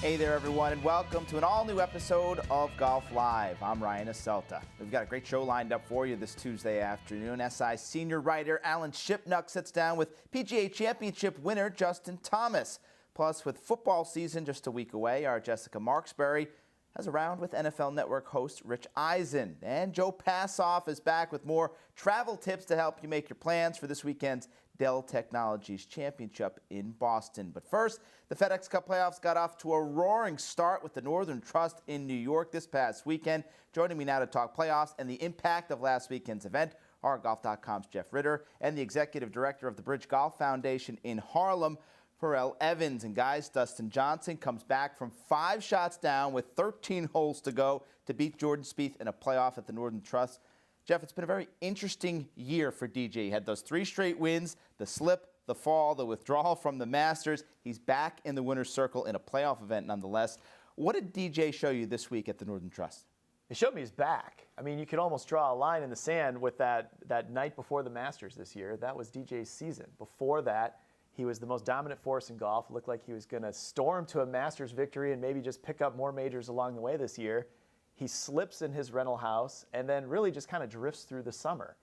Hey there, everyone, and welcome to an all-new episode of Golf Live. I'm Ryan Aselta. We've got a great show lined up for you this Tuesday afternoon. SI senior writer Alan Shipnuck sits down with PGA Championship winner Dustin Thomas. Plus, with football season just a week away, our Jessica Marksbury has a round with NFL Network host Rich Eisen. And Joe Passov is back with more travel tips to help you make your plans for this weekend's Dell Technologies Championship in Boston. But first, the FedEx Cup playoffs got off to a roaring start with the Northern Trust in New York this past weekend. Joining me now to talk playoffs and the impact of last weekend's event are Golf.com's Jeff Ritter and the executive director of the Bridge Golf Foundation in Harlem, Pharrell Evans. And guys, Dustin Johnson comes back from 5 shots down with 13 holes to go to beat Jordan Spieth in a playoff at the Northern Trust. Jeff, it's been a very interesting year for DJ. He had those 3 straight wins, the slip, the fall, the withdrawal from the Masters. He's back in the winner's circle in a playoff event nonetheless. What did DJ show you this week at the Northern Trust? He showed me he's back. I mean, you could almost draw a line in the sand with that night before the Masters this year. That was DJ's season. Before that, he was the most dominant force in golf. It looked like he was going to storm to a Masters victory and maybe just pick up more majors along the way this year. He slips in his rental house and then really just kind of drifts through the summer.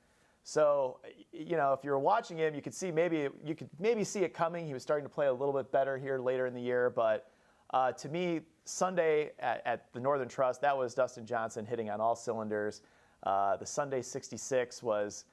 So, you know, if you're watching him, you could maybe see it coming. He was starting to play a little bit better here later in the year. But to me, Sunday at the Northern Trust, that was Dustin Johnson hitting on all cylinders. The Sunday 66 was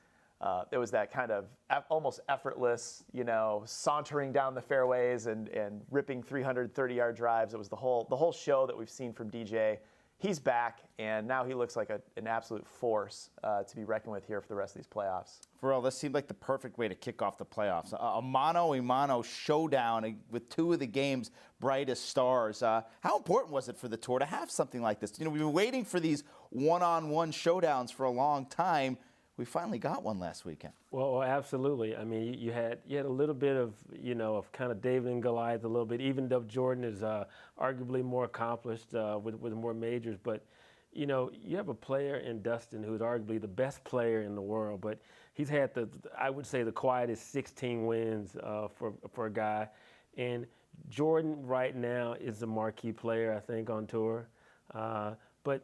it was that kind of almost effortless, you know, sauntering down the fairways and ripping 330-yard drives. It was the whole show that we've seen from DJ. He's back, and now he looks like an absolute force to be reckoned with here for the rest of these playoffs. Pharrell, this seemed like the perfect way to kick off the playoffs. A mano-a-mano showdown with 2 of the game's brightest stars. How important was it for the tour to have something like this? You know, we've been waiting for these one-on-one showdowns for a long time. We finally got one last weekend. Well, absolutely. I mean, you had a little bit of, you know, of kind of David and Goliath a little bit, even though Jordan is arguably more accomplished with more majors. But, you know, you have a player in Dustin who's arguably the best player in the world, but he's had I would say the quietest 16 wins for a guy. And Jordan right now is the marquee player, I think, on tour. But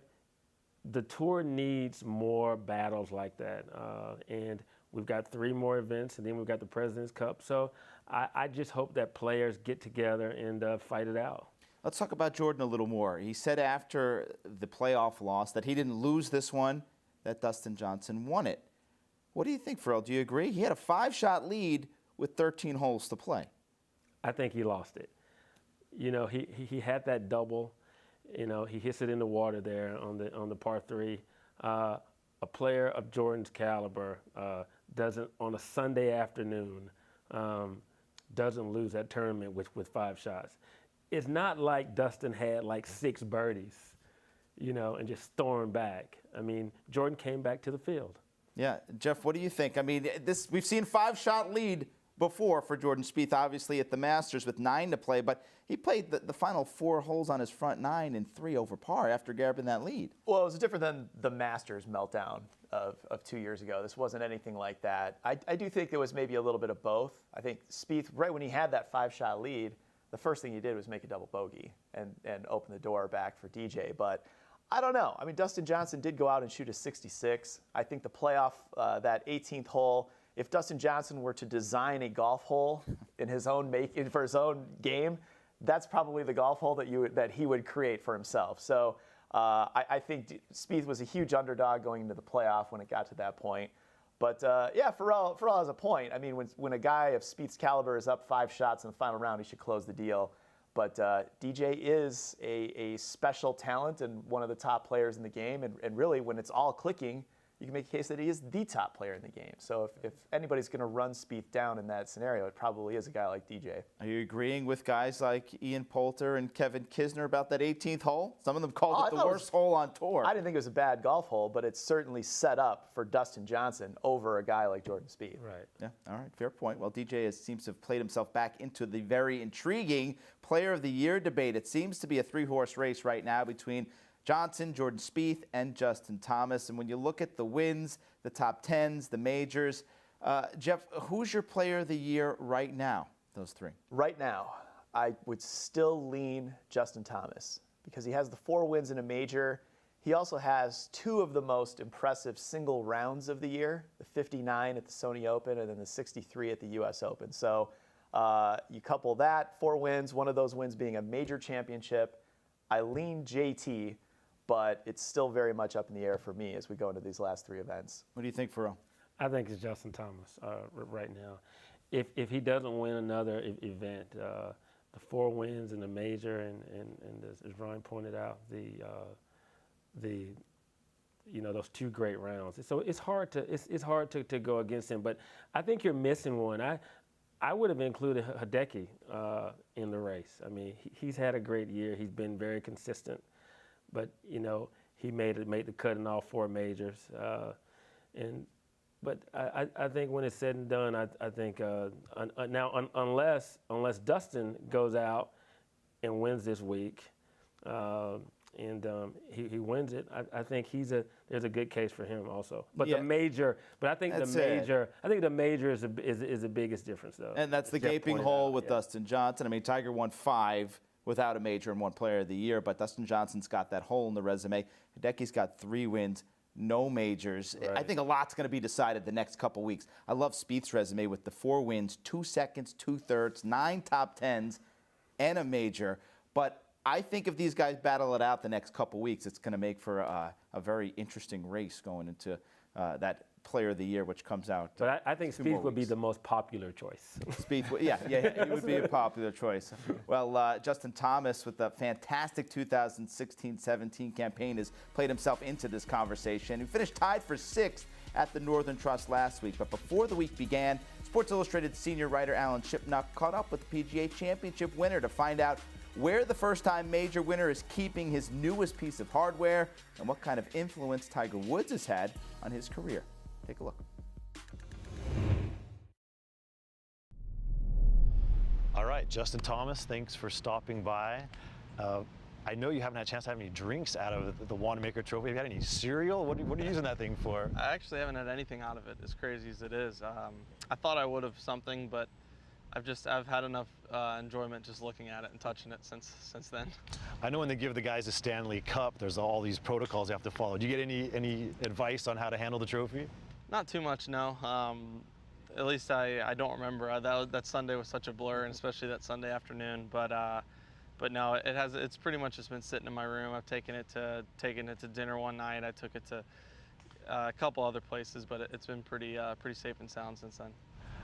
the tour needs more battles like that, and we've got 3 more events, and then we've got the President's Cup. So I just hope that players get together and fight it out. Let's talk about Jordan a little more. He said after the playoff loss that he didn't lose this one, that Dustin Johnson won it. What do you think, Pharrell? Do you agree? He had a 5-shot lead with 13 holes to play. I think he lost it. You know, he had that double. You know, he hits it in the water there on the par 3. A player of Jordan's caliber doesn't, on a Sunday afternoon, doesn't lose that tournament with 5 shots. It's not like Dustin had like 6 birdies, you know, and just stormed back. I mean, Jordan came back to the field. Yeah, Jeff, what do you think? I mean, we've seen 5-shot lead before for Jordan Spieth, obviously at the Masters with 9 to play, but he played the final 4 holes on his front 9 and 3 over par after grabbing that lead. Well, it was different than the Masters meltdown of 2 years ago. This wasn't anything like that. I do think there was maybe a little bit of both. I think Spieth, right when he had that 5-shot lead, the first thing he did was make a double bogey and open the door back for DJ. But I don't know. I mean, Dustin Johnson did go out and shoot a 66. I think the playoff, that 18th hole, if Dustin Johnson were to design a golf hole in his own for his own game, that's probably the golf hole that he would create for himself. So I think Spieth was a huge underdog going into the playoff when it got to that point. But yeah, Pharrell has a point. I mean, when a guy of Spieth's caliber is up 5 shots in the final round, he should close the deal. But DJ is a special talent and one of the top players in the game. And really, when it's all clicking, you can make a case that he is the top player in the game. So if anybody's going to run Spieth down in that scenario, it probably is a guy like DJ. Are you agreeing with guys like Ian Poulter and Kevin Kisner about that 18th hole? Some of them called it the worst hole on tour. I didn't think it was a bad golf hole, but it's certainly set up for Dustin Johnson over a guy like Jordan Spieth. Right. Yeah, all right, fair point. Well, DJ seems to have played himself back into the very intriguing Player of the Year debate. It seems to be a 3-horse race right now between Johnson, Jordan Spieth, and Justin Thomas. And when you look at the wins, the top 10s, the majors, Jeff, who's your Player of the Year right now, those 3? Right now, I would still lean Justin Thomas because he has the 4 wins in a major. He also has 2 of the most impressive single rounds of the year, the 59 at the Sony Open and then the 63 at the US Open. So you couple that, 4 wins, one of those wins being a major championship. I lean JT, but it's still very much up in the air for me as we go into these last 3 events. What do you think, Pharrell? I think it's Justin Thomas right now. If he doesn't win another event, the 4 wins in the major, and as Ryan pointed out, those 2 great rounds. So it's hard to go against him. But I think you're missing one. I would have included Hideki in the race. I mean, he's had a great year. He's been very consistent. But he made the cut in all 4 majors. But I think when it's said and done, I think now unless Dustin goes out and wins this week, and he wins it, I think there's a good case for him also. But Yeah. the major, I think the major is the biggest difference though. And that's the Jeff gaping pointed hole out, with yeah. Dustin Johnson. I mean, Tiger won 5 without a major and won Player of the Year, but Dustin Johnson's got that hole in the resume. Hideki's got 3 wins. No majors. Right. I think a lot's going to be decided the next couple weeks. I love Spieth's resume with the 4 wins, 2 seconds, 2 thirds, 9 top 10s, and a major. But I think if these guys battle it out the next couple weeks, it's going to make for a very interesting race going into that Player of the Year, which comes out. But I think Spieth would be the most popular choice. Spieth, yeah, he would be a popular choice. Well, Justin Thomas, with a fantastic 2016-17 campaign, has played himself into this conversation. He finished tied for 6th at the Northern Trust last week. But before the week began, Sports Illustrated senior writer Alan Shipnuck caught up with the PGA Championship winner to find out where the first-time major winner is keeping his newest piece of hardware and what kind of influence Tiger Woods has had on his career. Take a look. All right, Justin Thomas, thanks for stopping by. I know you haven't had a chance to have any drinks out of the Wanamaker Trophy. Have you had any cereal? What are you using that thing for? I actually haven't had anything out of it, as crazy as it is. I thought I would have something, but I've had enough enjoyment just looking at it and touching it since then. I know when they give the guys a Stanley Cup, there's all these protocols they have to follow. Do you get any advice on how to handle the trophy? Not too much, no. At least I don't remember. That Sunday was such a blur, and especially that Sunday afternoon. But no, it's pretty much just been sitting in my room. I've taken it to dinner one night. I took it to a couple other places, but it's been pretty safe and sound since then.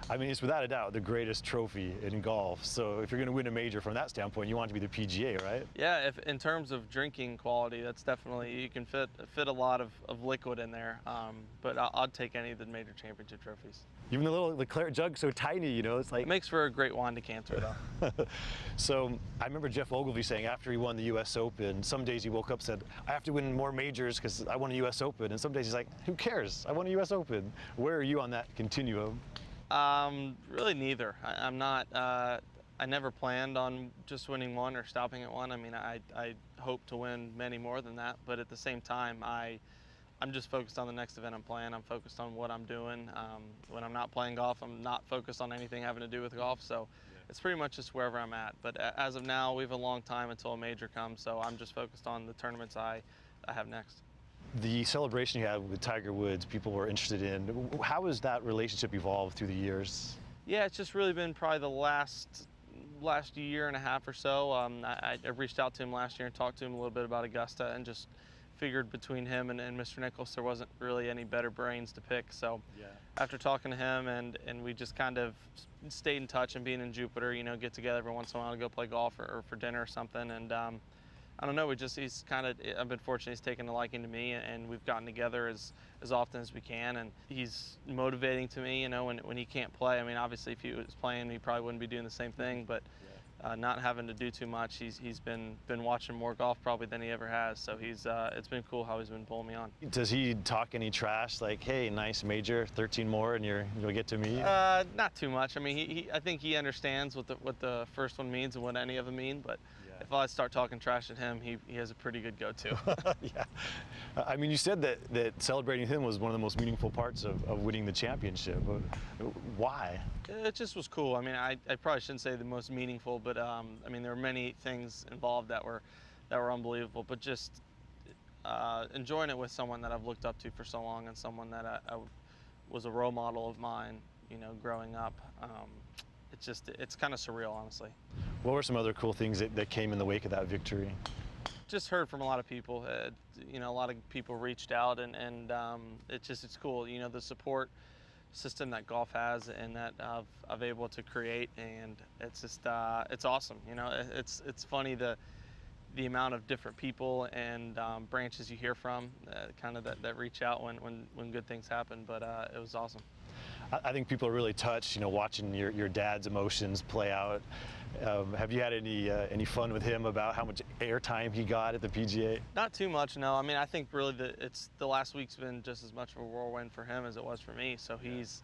I mean, it's without a doubt the greatest trophy in golf. So if you're going to win a major from that standpoint, you want it to be the PGA, right? Yeah, if in terms of drinking quality, that's definitely, you can fit a lot of liquid in there. But I'd take any of the major championship trophies. Even the claret jug's so tiny, it's like. It makes for a great wine decanter, though. So I remember Jeff Ogilvy saying after he won the U.S. Open, some days he woke up and said, I have to win more majors because I won a U.S. Open. And some days he's like, who cares? I won a U.S. Open. Where are you on that continuum? Really neither. I'm not, I never planned on just winning one or stopping at one. I mean, I hope to win many more than that, but at the same time, I'm just focused on the next event I'm playing. I'm focused on what I'm doing. When I'm not playing golf, I'm not focused on anything having to do with golf, so it's pretty much just wherever I'm at. But as of now, we have a long time until a major comes, so I'm just focused on the tournaments I have next. The celebration you had with Tiger Woods, people were interested in. How has that relationship evolved through the years? Yeah, it's just really been probably the last year and a half or so. I reached out to him last year and talked to him a little bit about Augusta, and just figured between him and Mr. Nicklaus there wasn't really any better brains to pick. So after talking to him and we just kind of stayed in touch, and being in Jupiter, get together every once in a while to go play golf or for dinner or something. And I don't know, I've been fortunate he's taken a liking to me, and we've gotten together as often as we can, and he's motivating to me, when he can't play. I mean, obviously if he was playing, he probably wouldn't be doing the same thing, but not having to do too much, he's been watching more golf probably than he ever has, so it's been cool how he's been pulling me on. Does he talk any trash, like, hey, nice major, 13 more and you'll get to me? Not too much. I mean, I think he understands what the first one means and what any of them mean, but if I start talking trash at him, he has a pretty good go-to. Yeah. I mean, you said that celebrating him was one of the most meaningful parts of winning the championship. Why? It just was cool. I mean, I probably shouldn't say the most meaningful, but I mean, there were many things involved that were unbelievable. But just enjoying it with someone that I've looked up to for so long, and someone that I was a role model of mine, growing up. It's kind of surreal, honestly. What were some other cool things that came in the wake of that victory? Just heard from a lot of people. A lot of people reached out, and it's cool. The support system that golf has and that I've able to create, and it's just it's awesome. It's funny the amount of different people and branches you hear from, that reach out when good things happen. But it was awesome. I think people are really touched, watching your dad's emotions play out. Have you had any fun with him about how much airtime he got at the PGA? Not too much, no. I mean, I think really the last week's been just as much of a whirlwind for him as it was for me. So he's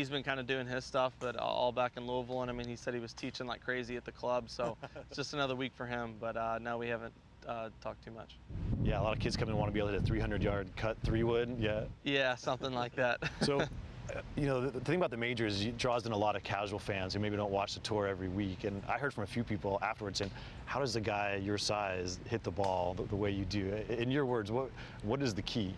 been kind of doing his stuff, but all back in Louisville. And I mean, he said he was teaching like crazy at the club. So it's just another week for him. But no, we haven't talked too much. Yeah, a lot of kids come in and want to be able to hit a 300-yard cut 3-wood. Yeah. Yeah, something like that. So. The thing about the majors is it draws in a lot of casual fans who maybe don't watch the tour every week. And I heard from a few people afterwards saying, how does a guy your size hit the ball the way you do? In your words, what is the key?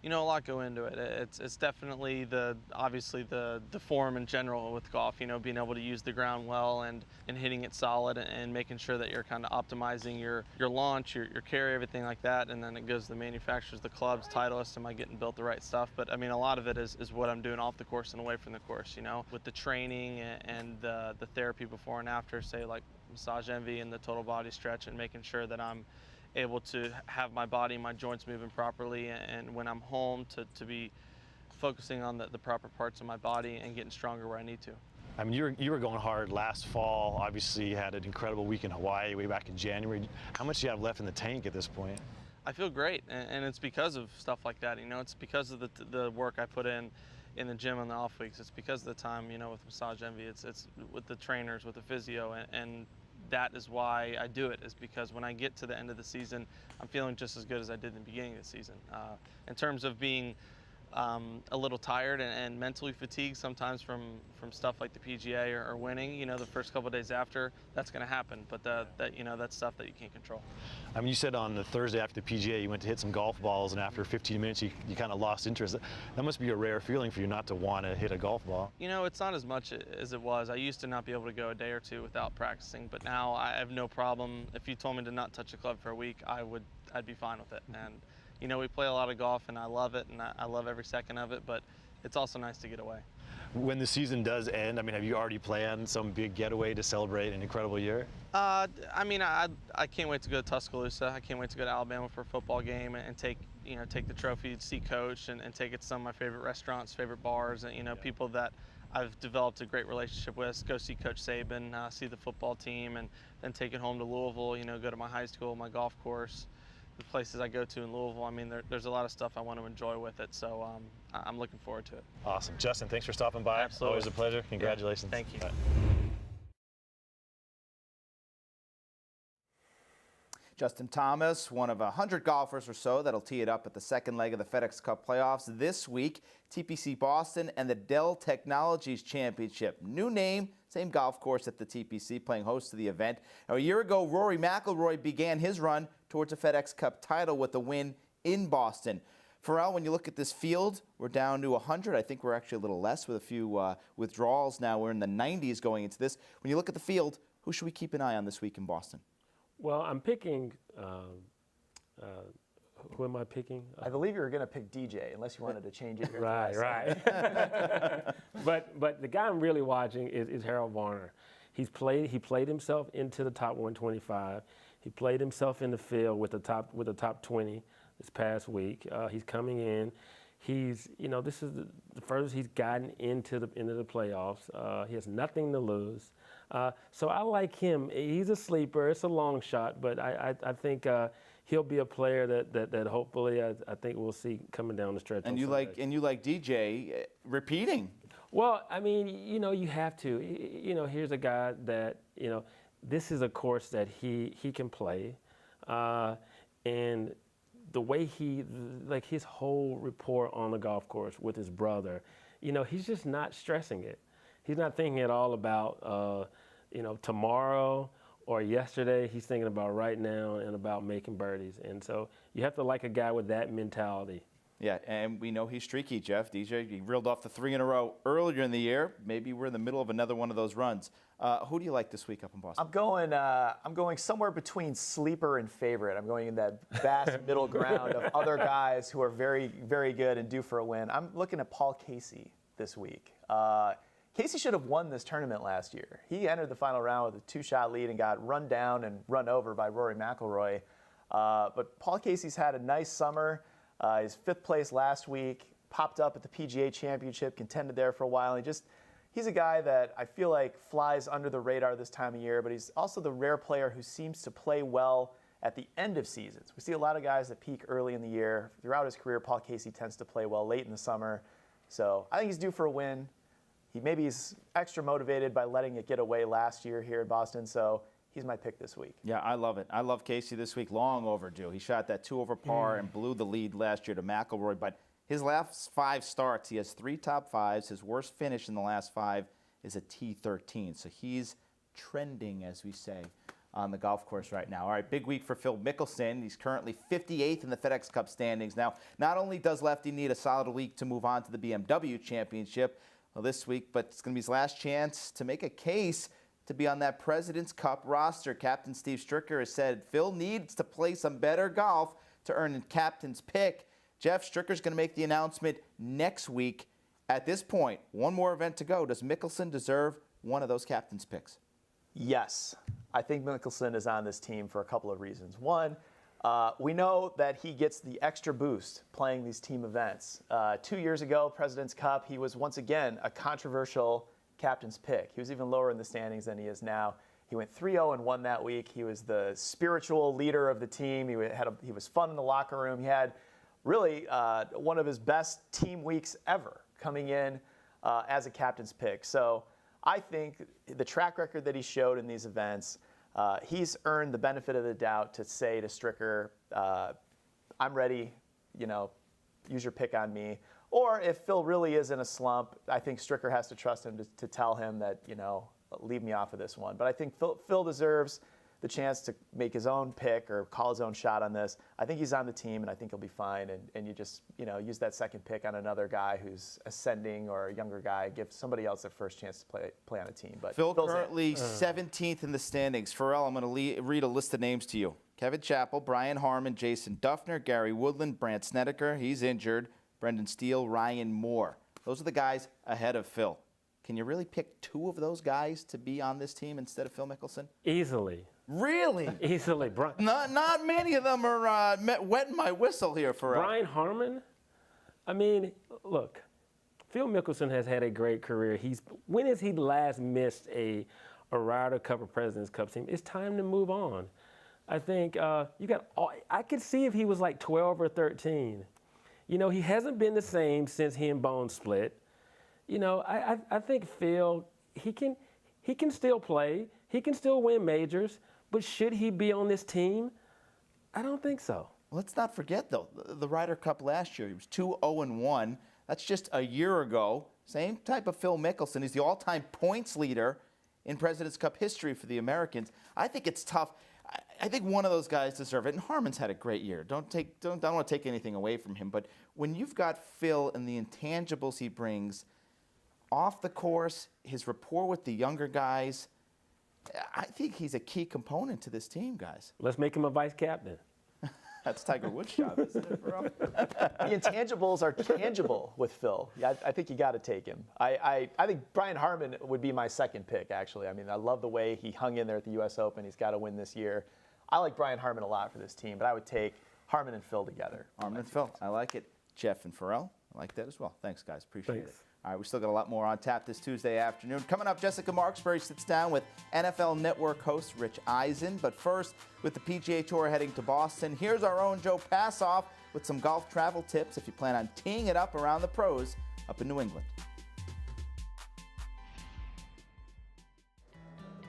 A lot go into it. It's definitely obviously the form in general with golf, being able to use the ground well and hitting it solid and making sure that you're kind of optimizing your launch, your carry, everything like that. And then it goes to the manufacturers, the clubs, Titleist, am I getting built the right stuff? But I mean, a lot of it is what I'm doing off the course and away from the course, with the training and the therapy before and after, say like Massage Envy and the total body stretch, and making sure that I'm able to have my body and my joints moving properly, and when I'm home to be focusing on the proper parts of my body and getting stronger where I need to. I mean, you were going hard last fall. Obviously, you had an incredible week in Hawaii way back in January. How much do you have left in the tank at this point? I feel great, and it's because of stuff like that. It's because of the work I put in the gym on the off weeks. It's because of the time, with Massage Envy. It's with the trainers, with the physio, and that is why I do it, is because when I get to the end of the season, I'm feeling just as good as I did in the beginning of the season. In terms of being a little tired and mentally fatigued sometimes from stuff like the PGA or winning, the first couple of days after, that's going to happen. But that's stuff that you can't control. I mean, you said on the Thursday after the PGA, you went to hit some golf balls, and after 15 minutes, you kind of lost interest. That must be a rare feeling for you not to want to hit a golf ball. It's not as much as it was. I used to not be able to go a day or two without practicing, but now I have no problem. If you told me to not touch a club for a week, I'd be fine with it. And we play a lot of golf, and I love it, and I love every second of it, but it's also nice to get away. When the season does end, I mean, have you already planned some big getaway to celebrate an incredible year? I mean, I can't wait to go to Tuscaloosa. I can't wait to go to Alabama for a football game and take the trophy, see Coach, and take it to some of my favorite restaurants, favorite bars, and people that I've developed a great relationship with. Go see Coach Saban, see the football team, and then take it home to Louisville, go to my high school, my golf course, the places I go to in Louisville. I mean, there's a lot of stuff I want to enjoy with it, so I'm looking forward to it. Awesome. Justin, thanks for stopping by. Absolutely. Always a pleasure. Congratulations. Yeah, thank you. Bye. Justin Thomas, one of 100 golfers or so that'll tee it up at the second leg of the FedEx Cup playoffs this week. TPC Boston and the Dell Technologies Championship. New name, same golf course at the TPC, playing host to the event. Now, a year ago, Rory McIlroy began his run towards a FedEx Cup title with a win in Boston. Pharrell, when you look at this field, we're down to 100. I think we're actually a little less with a few withdrawals now. We're in the 90s going into this. When you look at the field, who should we keep an eye on this week in Boston? Well, I'm picking, who am I picking? I believe you were going to pick DJ, unless you wanted to change it. Right. But the guy I'm really watching is Harold Varner. He played himself into the top 125. He played himself in the field with the top 20 this past week. He's coming in. This is the furthest he's gotten into the playoffs. He has nothing to lose. So I like him. He's a sleeper. It's a long shot, but I think he'll be a player that hopefully I think we'll see coming down the stretch. And you like DJ repeating. Well, I mean, you have to. Here's a guy that this is a course that he can play, and the way his whole rapport on the golf course with his brother, he's just not stressing it. He's not thinking at all about tomorrow or yesterday. He's thinking about right now and about making birdies. And so you have to like a guy with that mentality. Yeah, and we know he's streaky, Jeff. DJ, he reeled off the 3 in a row earlier in the year. Maybe we're in the middle of another one of those runs. Who do you like this week up in Boston? I'm going somewhere between sleeper and favorite. I'm going in that vast middle ground of other guys who are very, very good and due for a win. I'm looking at Paul Casey this week. Casey should have won this tournament last year. He entered the final round with a 2-shot lead and got run down and run over by Rory McIlroy. But Paul Casey's had a nice summer. His 5th place last week, popped up at the PGA Championship, contended there for a while. He's a guy that I feel like flies under the radar this time of year, but he's also the rare player who seems to play well at the end of seasons. We see a lot of guys that peak early in the year. Throughout his career, Paul Casey tends to play well late in the summer. So I think he's due for a win. He's extra motivated by letting it get away last year here in Boston. So he's my pick this week. Yeah, I love it. I love Casey this week. Long overdue. He shot that 2 over par and blew the lead last year to McIlroy. But his last 5 starts, he has 3 top 5s. His worst finish in the last 5 is a T13. So he's trending, as we say, on the golf course right now. All right, big week for Phil Mickelson. He's currently 58th in the FedEx Cup standings. Now, not only does Lefty need a solid week to move on to the BMW Championship this week, but it's going to be his last chance to make a case to be on that President's Cup roster. Captain Steve Stricker has said Phil needs to play some better golf to earn a captain's pick. Jeff, Stricker's going to make the announcement next week. At this point, one more event to go. Does Mickelson deserve one of those captain's picks? Yes. I think Mickelson is on this team for a couple of reasons. One, we know that he gets the extra boost playing these team events. 2 years ago, President's Cup, he was once again a controversial captain's pick. He was even lower in the standings than he is now. He went 3-0 and won that week. He was the spiritual leader of the team. He was fun in the locker room. He had really one of his best team weeks ever coming in as a captain's pick. So I think the track record that he showed in these events, he's earned the benefit of the doubt to say to Stricker, I'm ready, use your pick on me. Or if Phil really is in a slump, I think Stricker has to trust him to tell him that, leave me off of this one. But I think Phil deserves the chance to make his own pick or call his own shot on this. I think he's on the team, and I think he'll be fine. And you just, use that second pick on another guy who's ascending or a younger guy. Give somebody else their first chance to play on a team. But Phil currently 17th in the standings. Pharrell, I'm going to read a list of names to you. Kevin Chappell, Brian Harmon, Jason Duffner, Gary Woodland, Brandt Snedeker. He's injured. Brendan Steele, Ryan Moore. Those are the guys ahead of Phil. Can you really pick 2 of those guys to be on this team instead of Phil Mickelson? Easily. Really? Easily. Not many of them are wetting my whistle here for Brian Harmon. I mean, look, Phil Mickelson has had a great career. When has he last missed a Ryder Cup or President's Cup team? It's time to move on. I think I could see if he was like 12 or 13. He hasn't been the same since he and Bone split. I think Phil, he can still play. He can still win majors. But should he be on this team? I don't think so. Let's not forget, though, the Ryder Cup last year. He was 2-0-1. That's just a year ago. Same type of Phil Mickelson. He's the all-time points leader in President's Cup history for the Americans. I think it's tough. I think one of those guys deserve it. And Harmon's had a great year. Don't want to take anything away from him. But when you've got Phil and the intangibles he brings off the course, his rapport with the younger guys, I think he's a key component to this team, guys. Let's make him a vice captain. That's Tiger Woods' job, isn't it, bro? The intangibles are tangible with Phil. Yeah, I think you got to take him. I think Brian Harmon would be my second pick, actually. I mean, I love the way he hung in there at the U.S. Open. He's got to win this year. I like Brian Harmon a lot for this team, but I would take Harmon and Phil together. Harmon and Phil. I like it. Jeff and Pharrell. I like that as well. Thanks, guys. Appreciate it. All right, we still got a lot more on tap this Tuesday afternoon. Coming up, Jessica Marksbury sits down with NFL Network host Rich Eisen. But first, with the PGA Tour heading to Boston, here's our own Joe Passov with some golf travel tips if you plan on teeing it up around the pros up in New England.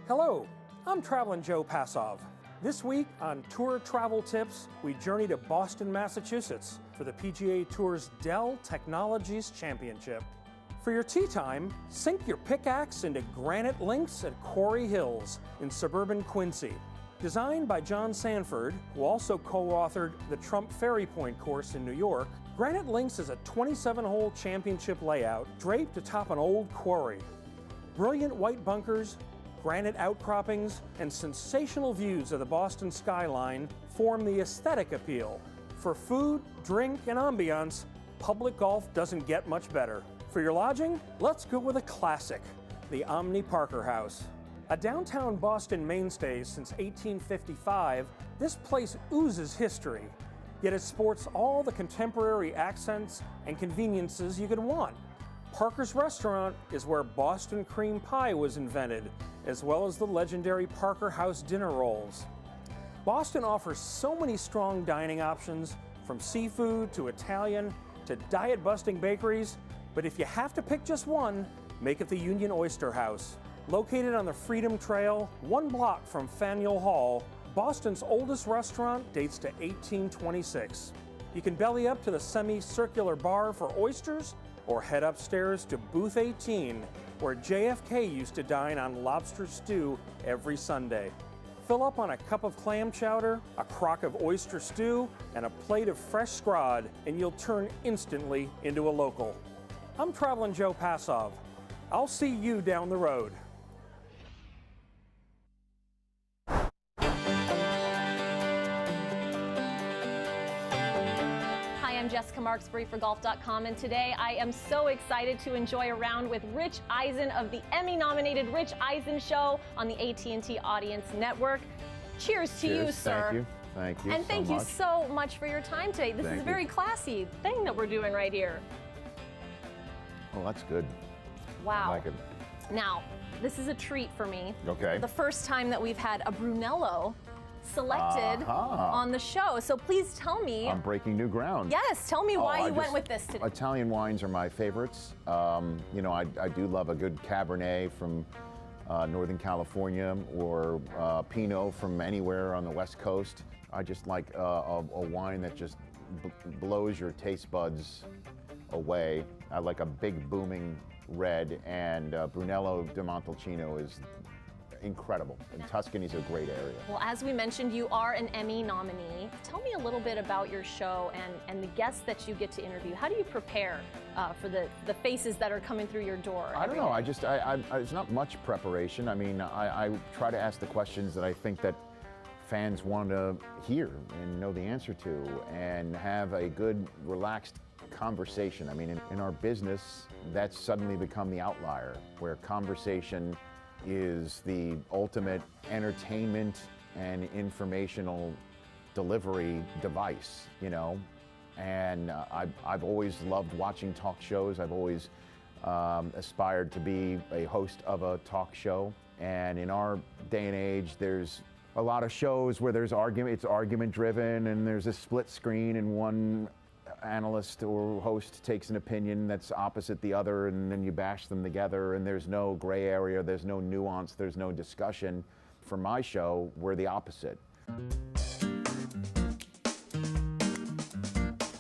Hello, I'm Travelin Joe Passov. This week on Tour Travel Tips, we journey to Boston, Massachusetts for the PGA Tour's Dell Technologies Championship. For your tee time, sink your pickaxe into granite links at Quarry Hills in suburban Quincy. Designed by John Sanford, who also co-authored the Trump Ferry Point course in New York, Granite Links is a 27-hole championship layout draped atop an old quarry. Brilliant white bunkers, granite outcroppings, and sensational views of the Boston skyline form the aesthetic appeal. For food, drink, and ambiance, public golf doesn't get much better. For your lodging, let's go with a classic, the Omni Parker House. A downtown Boston mainstay since 1855, this place oozes history, yet it sports all the contemporary accents and conveniences you could want. Parker's Restaurant is where Boston cream pie was invented, as well as the legendary Parker House dinner rolls. Boston offers so many strong dining options, from seafood to Italian to diet-busting bakeries, but if you have to pick just one, make it the Union Oyster House. Located on the Freedom Trail, 1 block from Faneuil Hall, Boston's oldest restaurant dates to 1826. You can belly up to the semicircular bar for oysters, or head upstairs to Booth 18, where JFK used to dine on lobster stew every Sunday. Fill up on a cup of clam chowder, a crock of oyster stew, and a plate of fresh scrod, and you'll turn instantly into a local. I'm Travelin Joe Passov. I'll see you down the road. Hi, I'm Jessica Marksbury for Golf.com, and today I am so excited to enjoy a round with Rich Eisen of the Emmy-nominated Rich Eisen Show on the AT&T Audience Network. Cheers to you, sir. Thank you. Thank you. And thank you so much for your time today. This is a very classy thing that we're doing right here. Oh, that's good. Wow. I like it. Now, this is a treat for me. Okay. The first time that we've had a Brunello selected on the show. So please tell me. I'm breaking new ground. Yes, tell me why you went with this today. Italian wines are my favorites. You know, I do love a good Cabernet from Northern California, or Pinot from anywhere on the West Coast. I just like a wine that just blows your taste buds away. I like a big booming red, and Brunello di Montalcino is incredible. And Tuscany's a great area. Well, as we mentioned, you are an Emmy nominee. Tell me a little bit about your show and the guests that you get to interview. How do you prepare for the faces that are coming through your door? I don't know. I it's not much preparation. I mean, I try to ask the questions that I think that fans want to hear and know the answer to, and have a good, relaxed conversation. I mean, in our business, that's suddenly become the outlier, where conversation is the ultimate entertainment and informational delivery device, you know? And I've always loved watching talk shows. I've always aspired to be a host of a talk show. And in our day and age, there's a lot of shows where there's argument, it's argument driven, and there's a split screen, and one analyst or host takes an opinion that's opposite the other, and then you bash them together, and there's no gray area, there's no nuance, there's no discussion. For my show, we're the opposite.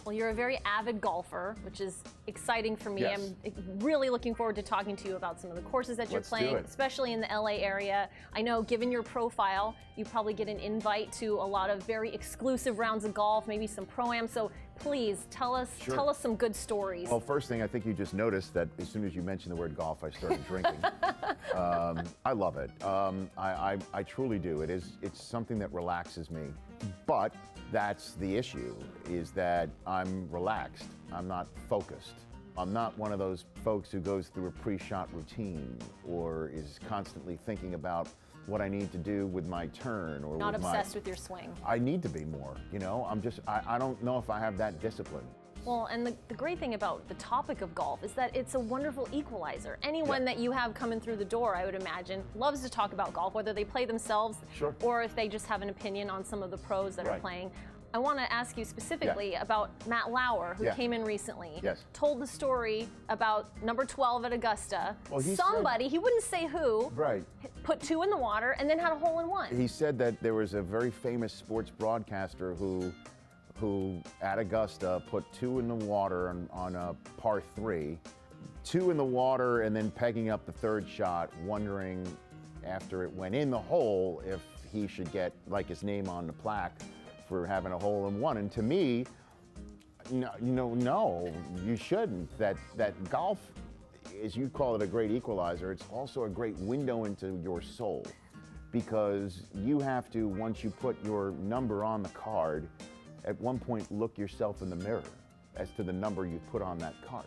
Well, you're a very avid golfer, which is exciting for me. Yes. I'm really looking forward to talking to you about some of the courses that you're playing, especially in the LA area. I know, given your profile, you probably get an invite to a lot of very exclusive rounds of golf, maybe some pro-am. So please tell us some good stories. Well, first thing, I think you just noticed that as soon as you mentioned the word golf, I started drinking. I love it. I truly do. It's something that relaxes me. But that's the issue, is that I'm relaxed. I'm not focused. I'm not one of those folks who goes through a pre-shot routine or is constantly thinking about what I need to do with my turn, or not obsessed with your swing. I need to be more, you know? I don't know if I have that discipline. Well, and the great thing about the topic of golf is that it's a wonderful equalizer. Anyone that you have coming through the door, I would imagine, loves to talk about golf, whether they play themselves or if they just have an opinion on some of the pros that are playing. I want to ask you specifically about Matt Lauer, who came in recently, told the story about number 12 at Augusta. Well, he wouldn't say who, put 2 in the water and then had a hole in 1. He said that there was a very famous sports broadcaster who at Augusta put 2 in the water on a par 3, 2 in the water and then pegging up the 3rd shot, wondering after it went in the hole if he should get like his name on the plaque for having a hole-in-one. And to me, no, you shouldn't. That golf, as you call it, a great equalizer, it's also a great window into your soul, because you have to, once you put your number on the card, at one point look yourself in the mirror as to the number you put on that card.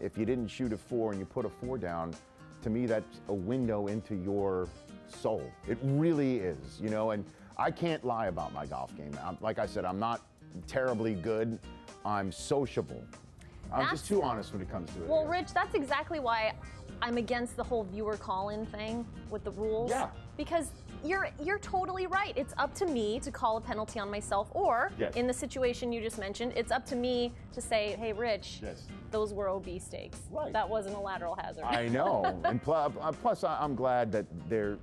If you didn't shoot a 4 and you put a 4 down, to me that's a window into your soul. It really is, and I can't lie about my golf game. Like I said, I'm not terribly good. I'm sociable. I'm just too honest when it comes to it. Well, Rich, that's exactly why I'm against the whole viewer call-in thing with the rules. Yeah. Because you're totally right. It's up to me to call a penalty on myself, or in the situation you just mentioned, it's up to me to say, hey, Rich, those were OB stakes. Right. That wasn't a lateral hazard. I know. And plus, I'm glad that they're,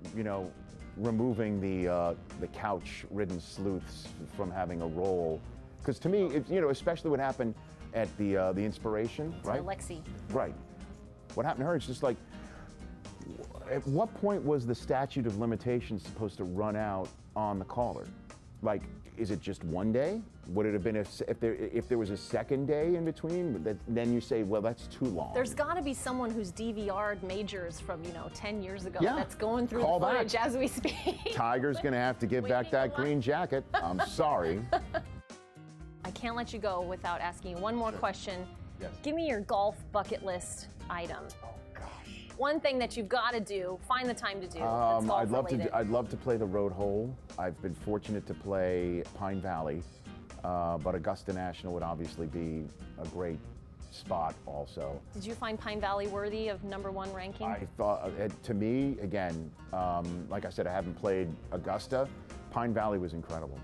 removing the couch-ridden sleuths from having a role. Because to me, especially what happened at the Inspiration, right? Alexi. Right. What happened to her, it's just like, at what point was the statute of limitations supposed to run out on the caller? Like, is it just one day? Would it have been if there was a second day in between? Then you say, well, that's too long. There's got to be someone who's DVR'd majors from 10 years ago Yeah. that's going through Call the footage back. as we speak. Tiger's going to have to give back that green jacket. I'm sorry. I can't let you go without asking you one more question. Yes. Give me your golf bucket list item. Oh gosh. One thing that you've got to do, find the time to do. That's golf related. I'd love to play the road hole. I've been fortunate to play Pine Valley, but Augusta National would obviously be a great spot also. Did you find Pine Valley worthy of #1 ranking? I thought, to me, again, like I said, I haven't played Augusta. Pine Valley was incredible.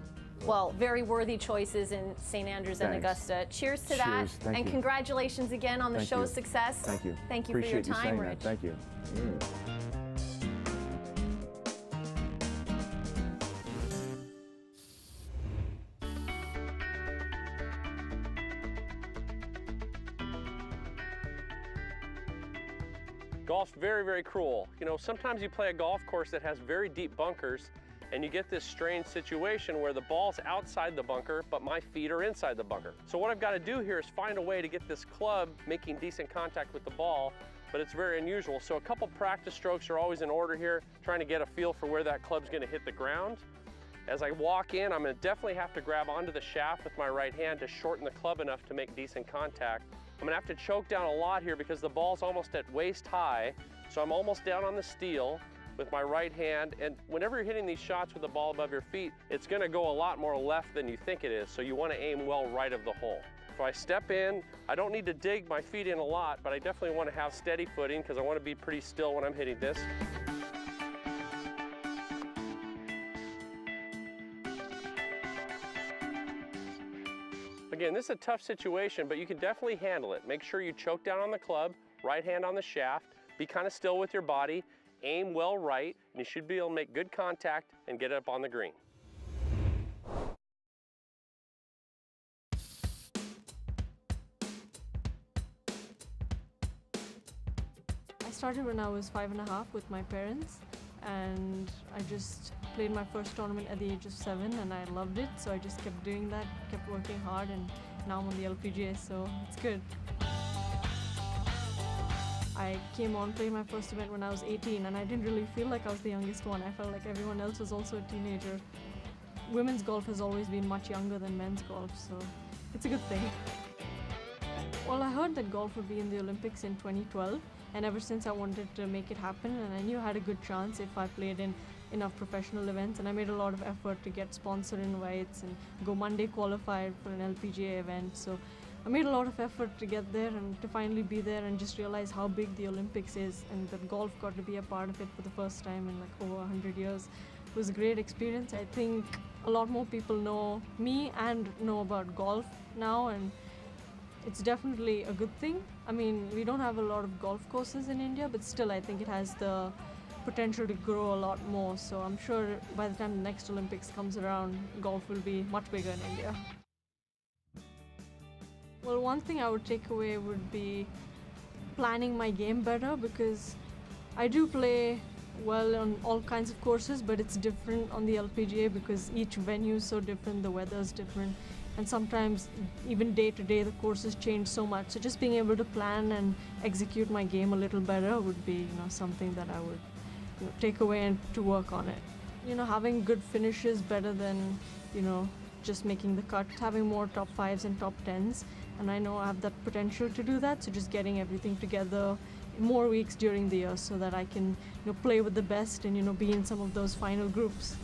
Well, very worthy choices in St. Andrews and Augusta. Cheers to that. Cheers. Thank and you. congratulations again on the Thank show's you. success. Thank you. Thank you Appreciate for your you time, saying Rich. that. Thank you. Golf's very, very cruel. Sometimes you play a golf course that has very deep bunkers, and you get this strange situation where the ball's outside the bunker, but my feet are inside the bunker. So what I've got to do here is find a way to get this club making decent contact with the ball, but it's very unusual. So a couple practice strokes are always in order here, trying to get a feel for where that club's going to hit the ground. As I walk in, I'm going to definitely have to grab onto the shaft with my right hand to shorten the club enough to make decent contact. I'm going to have to choke down a lot here because the ball's almost at waist high, so I'm almost down on the steel with my right hand, and whenever you're hitting these shots with the ball above your feet, it's going to go a lot more left than you think it is, so you want to aim well right of the hole. If I step in, I don't need to dig my feet in a lot, but I definitely want to have steady footing because I want to be pretty still when I'm hitting this. Again, this is a tough situation, but you can definitely handle it. Make sure you choke down on the club, right hand on the shaft, be kind of still with your body, aim well right, and you should be able to make good contact and get it up on the green. I started when I was 5.5 with my parents, and I just played my first tournament at the age of 7, and I loved it, so I just kept doing that, kept working hard, and now I'm on the LPGA, so it's good. I came on, played my first event when I was 18, and I didn't really feel like I was the youngest one. I felt like everyone else was also a teenager. Women's golf has always been much younger than men's golf, so it's a good thing. Well, I heard that golf would be in the Olympics in 2012, and ever since I wanted to make it happen, and I knew I had a good chance if I played in enough professional events, and I made a lot of effort to get sponsor invites and go Monday qualified for an LPGA event. So I made a lot of effort to get there and to finally be there and just realize how big the Olympics is, and that golf got to be a part of it for the first time in like over 100 years. It was a great experience. I think a lot more people know me and know about golf now, and it's definitely a good thing. I mean, we don't have a lot of golf courses in India, but still I think it has the potential to grow a lot more. So I'm sure by the time the next Olympics comes around, golf will be much bigger in India. Well, one thing I would take away would be planning my game better, because I do play well on all kinds of courses, but it's different on the LPGA because each venue is so different, the weather is different, and sometimes even day to day the courses change so much. So just being able to plan and execute my game a little better would be, something that I would take away and to work on it. Having good finishes better than, just making the cut, having more top 5s and top 10s, and I know I have that potential to do that, so just getting everything together more weeks during the year so that I can play with the best and be in some of those final groups.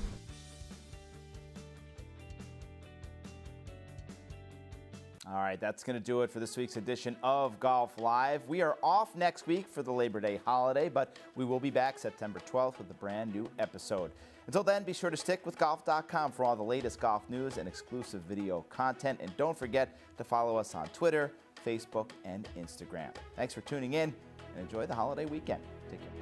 All right, that's going to do it for this week's edition of Golf Live. We are off next week for the Labor Day holiday, but we will be back September 12th with a brand new episode. Until then, be sure to stick with Golf.com for all the latest golf news and exclusive video content. And don't forget to follow us on Twitter, Facebook, and Instagram. Thanks for tuning in, and enjoy the holiday weekend. Take care.